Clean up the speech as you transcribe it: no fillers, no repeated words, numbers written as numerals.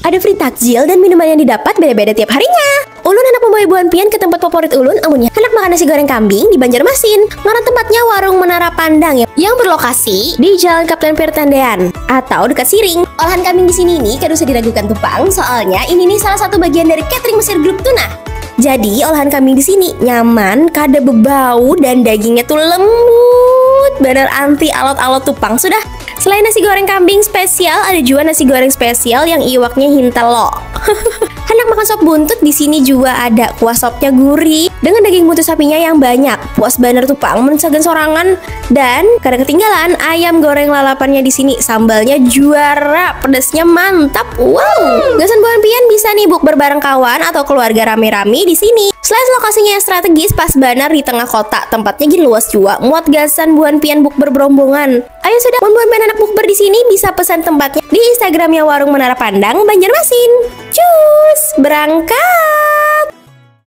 Ada free takjil dan minuman yang didapat beda-beda tiap harinya. Ulun hendak membawa Buan Pian ke tempat favorit ulun, amunnya hendak makan nasi goreng kambing di Banjarmasin. Ngaran tempatnya Warung Menara Pandang yang berlokasi di Jalan Kapten Firtandean atau dekat Siring. Olahan kambing di sini nih kada usah diragukan tupang, soalnya ini nih salah satu bagian dari catering Mesir Group Tuna. Jadi olahan kambing di sini nyaman, kada bebau dan dagingnya tuh lembut, bener anti alot-alot tupang sudah. Selain nasi goreng kambing spesial, ada juga nasi goreng spesial yang iwaknya hintel lo. Hendak makan sop buntut, di sini juga ada kuah sopnya gurih dengan daging buntut sapinya yang banyak. Puas banget tupang mensagan sorangan dan kada ketinggalan ayam goreng lalapannya di sini. Sambalnya juara, pedasnya mantap. Wow. Gasan Buan Pian bisa nih bukber bareng kawan atau keluarga rame-rame di sini. Selain lokasinya yang strategis, pas banar di tengah kota, tempatnya gini luas juga. Muat gasan Buan Pian bukber berombongan. Ayo sudah, Buan Pian anak bukber di sini bisa pesan tempatnya di Instagramnya Warung Menara Pandang Banjarmasin. Cus, berangkat.